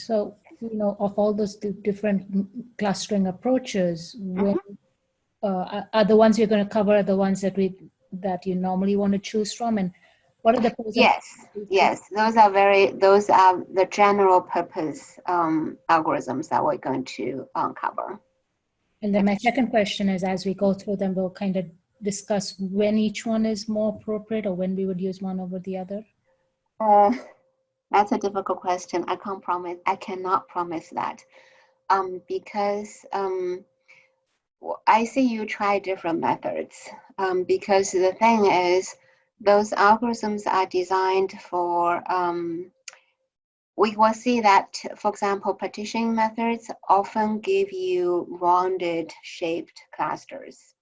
So, of all those different clustering approaches, when are the ones you're going to cover are the ones that you normally want to choose from, and what are the pros and cons? Yes, those are the general purpose algorithms that we're going to cover. And then my second question is, as we go through them, we'll kind of discuss when each one is more appropriate or when we would use one over the other. That's a difficult question. I cannot promise that, because I see you try different methods, because the thing is, those algorithms are designed for, we will see that, for example, partitioning methods often give you rounded shaped clusters.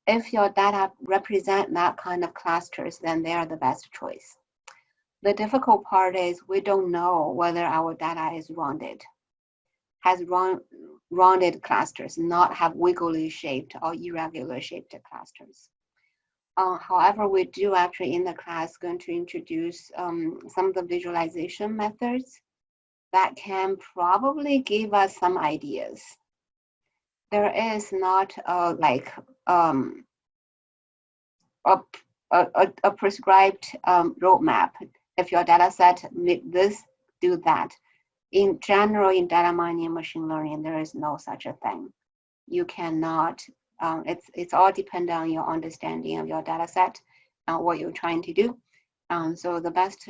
If your data represent that kind of clusters, then they are the best choice. The difficult part is we don't know whether our data is rounded, has rounded clusters, not have wiggly shaped or irregular shaped clusters. However, we do actually in the class going to introduce some of the visualization methods that can probably give us some ideas. There is not a prescribed roadmap. If your data set need this, do that. In general, in data mining and machine learning, there is no such a thing. You cannot, it's all dependent on your understanding of your data set and what you're trying to do. So the best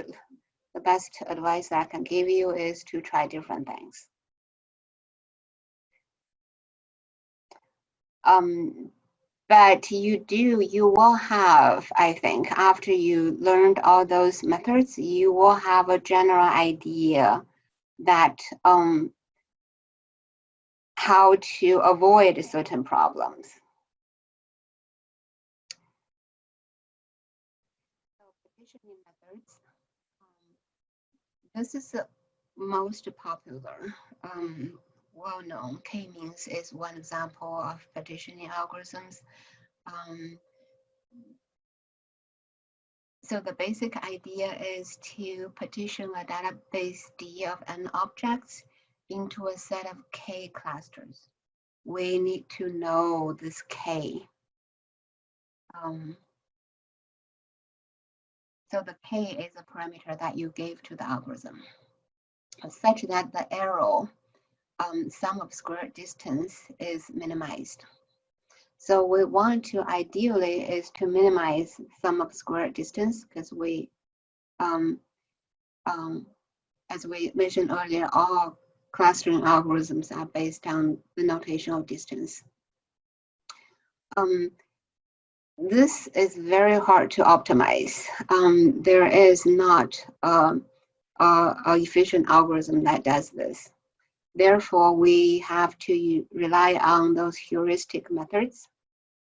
advice that I can give you is to try different things. But you will have, I think, after you learned all those methods, you will have a general idea that how to avoid certain problems. So partitioning methods, this is the most popular, well-known. K-means is one example of partitioning algorithms. So the basic idea is to partition a database D of n objects into a set of K clusters. We need to know this K. So the K is a parameter that you gave to the algorithm, such that the arrow sum of square distance is minimized. So we want to ideally is to minimize sum of square distance, because we, as we mentioned earlier, all clustering algorithms are based on the notation of distance. This is very hard to optimize. There is not an efficient algorithm that does this. Therefore, we have to rely on those heuristic methods.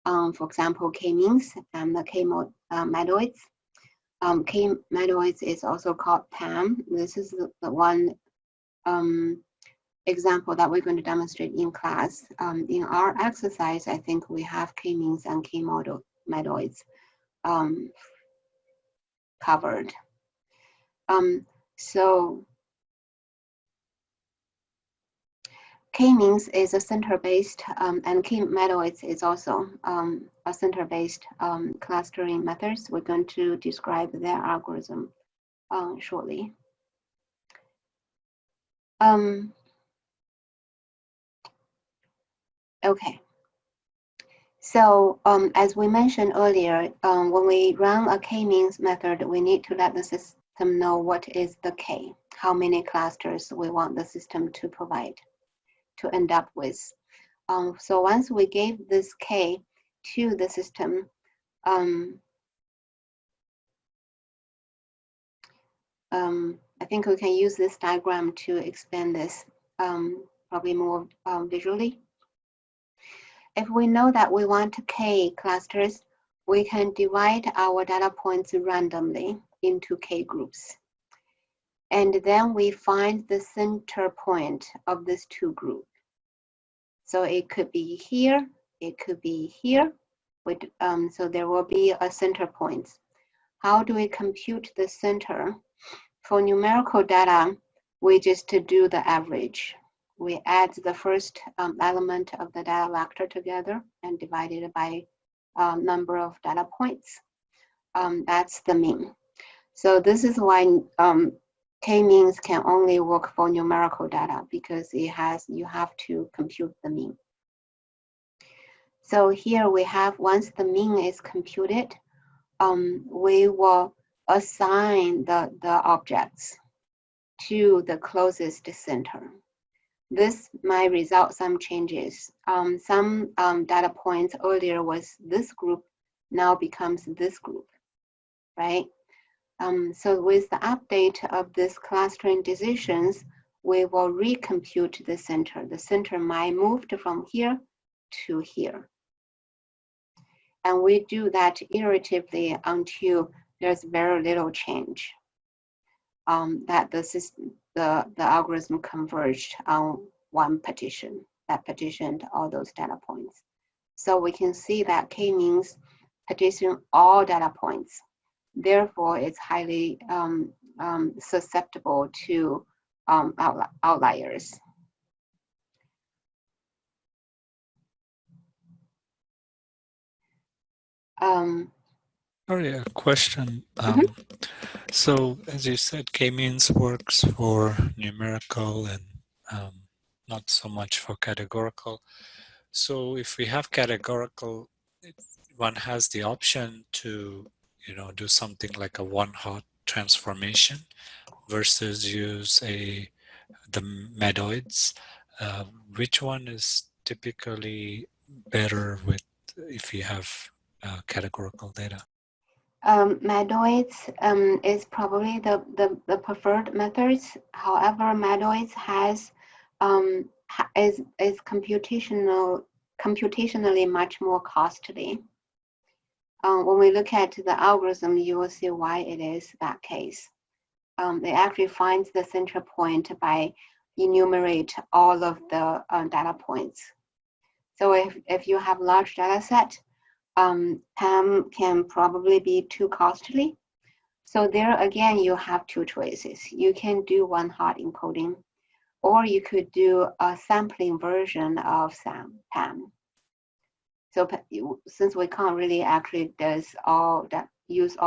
For example, K-means and the K-medoids. K-medoids is also called PAM. This is the one example that we're going to demonstrate in class. In our exercise, I think we have K-means and K-medoids covered. So K-means is a center-based, and K-medoids is also a center-based clustering methods. We're going to describe their algorithm shortly. Okay. So as we mentioned earlier, when we run a K-means method, we need to let the system know what is the K, how many clusters we want the system to provide, to end up with. So once we gave this K to the system, I think we can use this diagram to expand this probably more visually. If we know that we want K clusters, we can divide our data points randomly into K groups. And then we find the center point of these two groups. So it could be here, it could be here. So there will be a center point. How do we compute the center? For numerical data, we just do the average. We add the first element of the data vector together and divide it by number of data points. That's the mean. So this is why k-means can only work for numerical data, because you have to compute the mean. So here we have, once the mean is computed, we will assign the objects to the closest center. This might result some changes. Some data points earlier was this group, now becomes this group, right? So with the update of this clustering decisions, we will recompute the center. The center might move from here to here. And we do that iteratively until there's very little change. That the algorithm converged on one partition that partitioned all those data points. So we can see that k-means partition all data points. Therefore, it's highly susceptible to outliers. Sorry, a question. So, as you said, k-means works for numerical and not so much for categorical. So, if we have categorical, one has the option to, do something like a one-hot transformation versus use the medoids. Which one is typically better with if you have categorical data? Medoids is probably the preferred methods. However, medoids is computationally much more costly. When we look at the algorithm, you will see why it is that case. It actually finds the center point by enumerate all of the data points. So if you have large data set, PAM can probably be too costly. So there again, you have two choices. You can do one-hot encoding, or you could do a sampling version of PAM. So since we can't really actually use all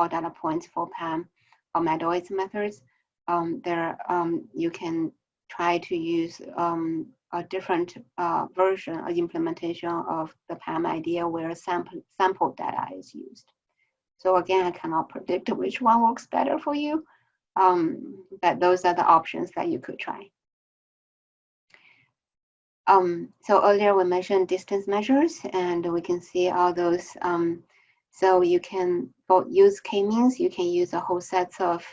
data points for PAM or medoids methods, you can try to use a different version or implementation of the PAM idea where sample data is used. So again, I cannot predict which one works better for you, but those are the options that you could try. So earlier we mentioned distance measures, and we can see all those. So you can use k-means, you can use a whole set of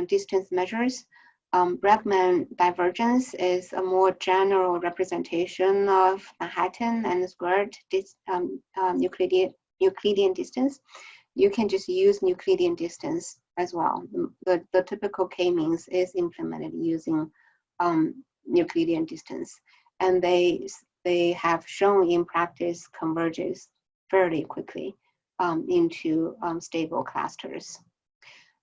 distance measures. Bregman divergence is a more general representation of Manhattan and squared Euclidean distance. You can just use Euclidean distance as well. The typical k-means is implemented using Euclidean distance, and they have shown in practice converges fairly quickly into stable clusters.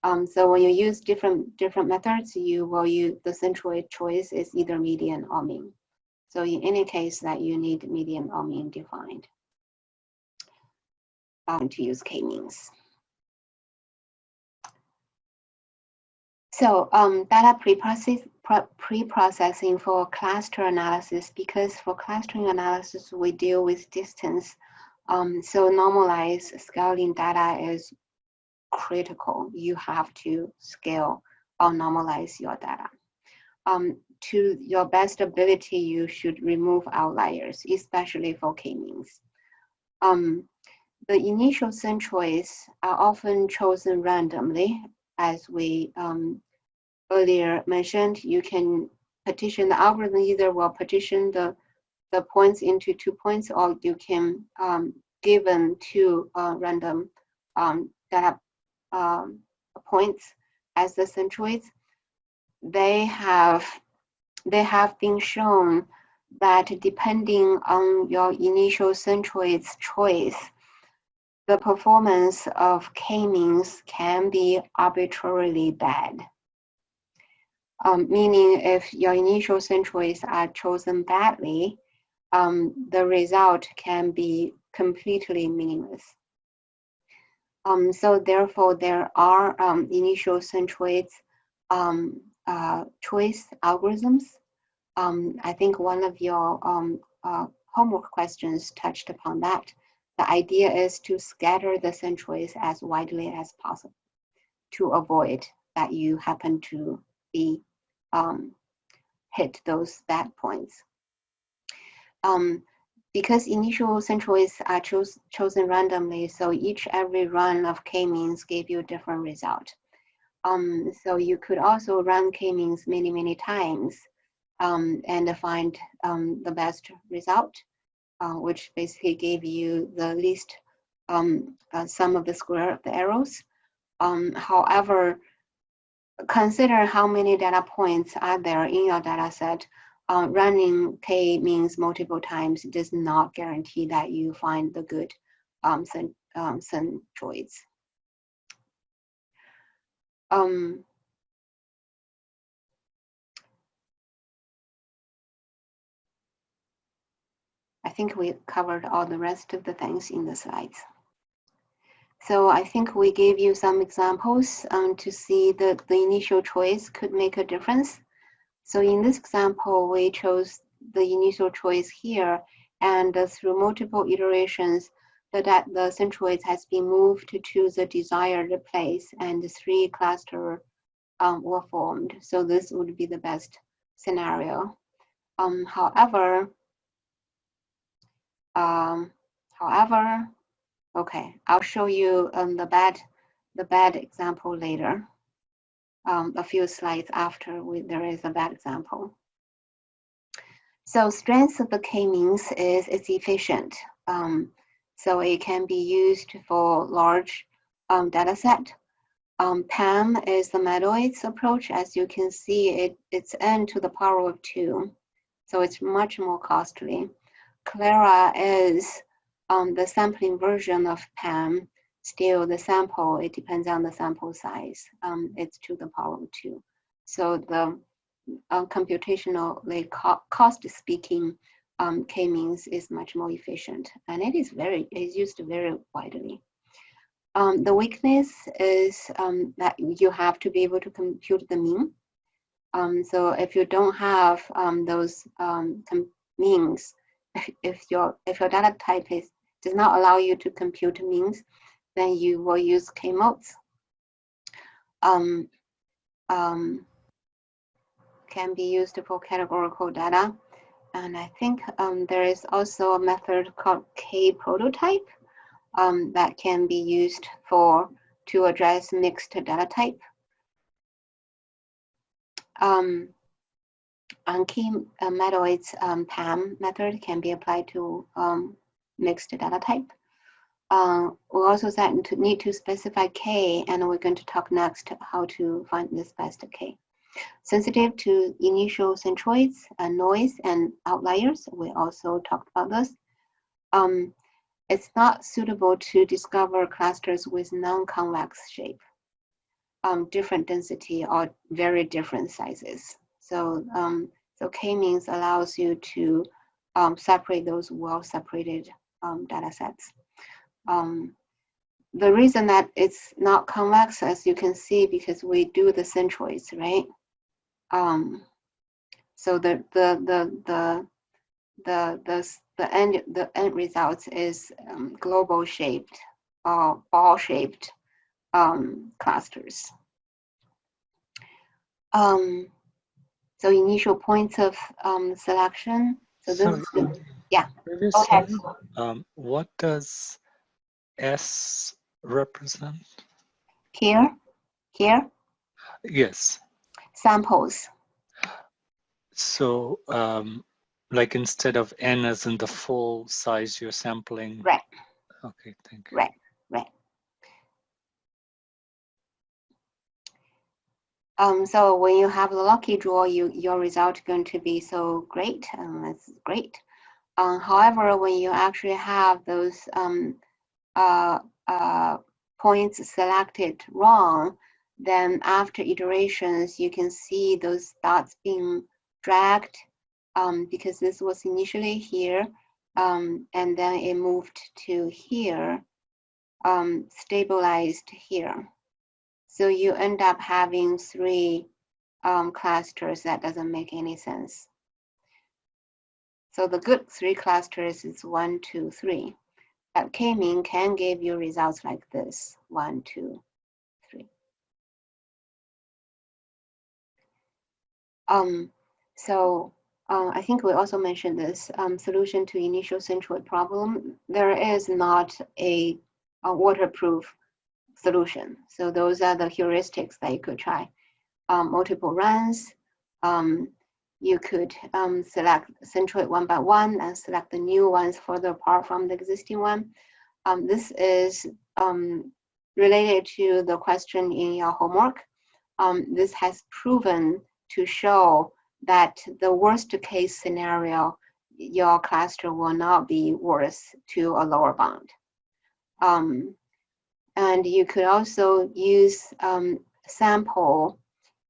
So when you use different methods, you will use the central choice is either median or mean. So in any case that you need median or mean defined to use k-means. So data pre-processing for cluster analysis, because for clustering analysis, we deal with distance. So normalized scaling data is critical. You have to scale or normalize your data. To your best ability, you should remove outliers, especially for k-means. The initial centroids are often chosen randomly. As we earlier mentioned, you can partition the algorithm, either will partition the points into 2 points, or you can given 2 random data points as the centroids. They have been shown that depending on your initial centroids choice, the performance of k-means can be arbitrarily bad. meaning if your initial centroids are chosen badly, the result can be completely meaningless. So therefore, there are initial centroids choice algorithms. I think one of your homework questions touched upon that. The idea is to scatter the centroids as widely as possible to avoid that you happen to be hit those bad points. Because initial centroids are chosen randomly, so every run of k-means gave you a different result. So you could also run k-means many times and find the best result, which basically gave you the least sum of the square of the errors. However, consider how many data points are there in your data set. Running k-means multiple times does not guarantee that you find the good centroids. I think we covered all the rest of the things in the slides. So I think we gave you some examples to see that the initial choice could make a difference. So in this example, we chose the initial choice here, and through multiple iterations, the centroids has been moved to the desired place, and 3 clusters were formed. So this would be the best scenario. However, okay, I'll show you the bad example later. A few slides after there is a bad example. So strength of the k-means is it's efficient. So it can be used for large data set. PAM is the Meadows approach. As you can see, it's n to the power of 2. So it's much more costly. Clara is the sampling version of PAM. Still, the sample, it depends on the sample size. It's to the power of 2. So the computationally cost speaking, k-means is much more efficient, and it is used very widely. The weakness is that you have to be able to compute the mean. So if you don't have those means, if your data type does not allow you to compute means, then you will use k-modes. Can be used for categorical data. And I think there is also a method called k-prototype that can be used to address mixed data type. On k-Meadows PAM method can be applied to mixed data type. We also need to specify k, and we're going to talk next how to find this best k. Sensitive to initial centroids, noise, and outliers. We also talked about this. It's not suitable to discover clusters with non-convex shape, different density, or very different sizes. So, k-means allows you to separate those well-separated data sets. The reason that it's not convex, as you can see, because we do the centroids, right? So the end result is global shaped or ball shaped clusters. So initial points of selection. So this, yeah. Go ahead. What does S represent? Here. Yes. Samples. So, like instead of n as in the full size you're sampling. Right. Okay, thank you. Right. So when you have the lucky draw, your result is going to be so great. It's great. However, when you actually have those points selected wrong, then after iterations, you can see those dots being dragged because this was initially here, and then it moved to here, stabilized here. So you end up having 3 clusters. That doesn't make any sense. So the good 3 clusters is 1, 2, 3. But K-mean can give you results like this, 1, 2, 3. I think we also mentioned this solution to initial centroid problem. There is not a waterproof solution. So those are the heuristics that you could try. Multiple runs. You could select centroid one by one and select the new ones further apart from the existing one. This is related to the question in your homework. This has proven to show that the worst case scenario, your cluster will not be worse to a lower bound. And you could also use sample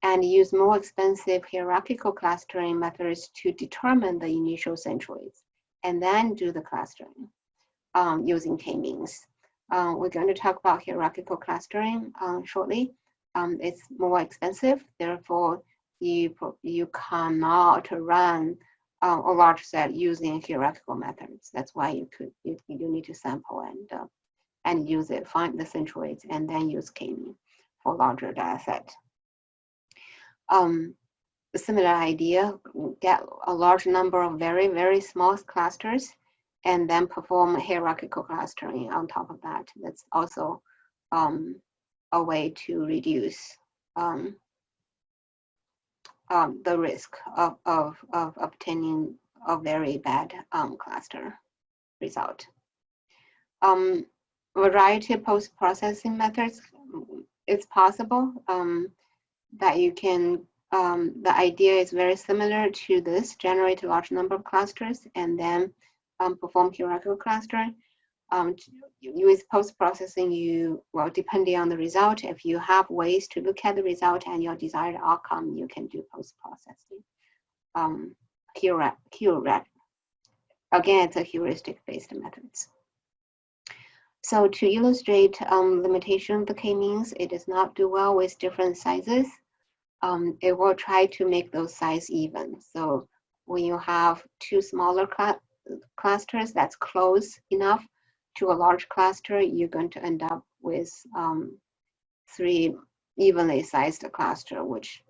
and use more expensive hierarchical clustering methods to determine the initial centroids, and then do the clustering using K-means. We're going to talk about hierarchical clustering shortly. It's more expensive, therefore you cannot run a large set using hierarchical methods. That's why you need to sample and use it, find the centroids, and then use K-mean for larger data set. A similar idea, get a large number of very, very small clusters and then perform hierarchical clustering on top of that. That's also a way to reduce the risk of obtaining a very bad cluster result. Variety of post-processing methods, it's possible that you can, the idea is very similar to this, generate a large number of clusters and then perform hierarchical clustering. With post-processing, well, depending on the result, if you have ways to look at the result and your desired outcome, you can do post-processing. Again, it's a heuristic-based methods. So to illustrate limitation of the K-means, it does not do well with different sizes. It will try to make those size even. So when you have 2 smaller clusters that's close enough to a large cluster, you're going to end up with 3 evenly sized cluster, which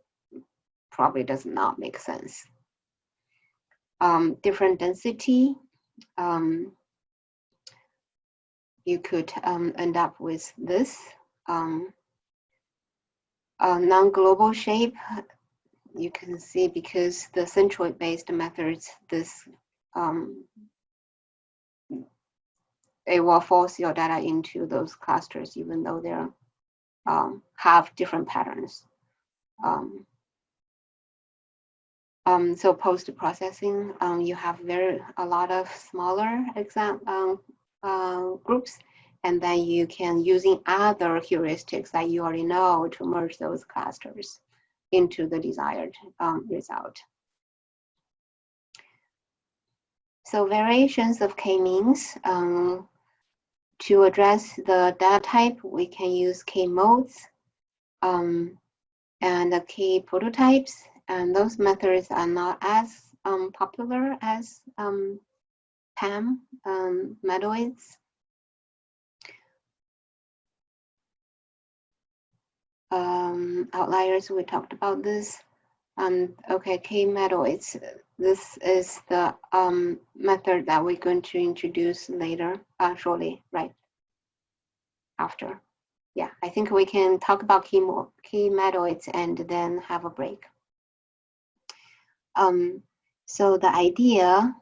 probably does not make sense. Different density, you could end up with this. Non-global shape, you can see because the centroid-based methods, this it will force your data into those clusters, even though they have different patterns. So post-processing, you have a lot of smaller groups, and then you can, using other heuristics that you already know, to merge those clusters into the desired result. So variations of K-means. To address the data type, we can use K-modes and the K-prototypes, and those methods are not as popular as PAM metods. Outliers, we talked about this. Okay, K-metods. This is the method that we're going to introduce later, shortly, right after. Yeah, I think we can talk about K-metods and then have a break. So the idea,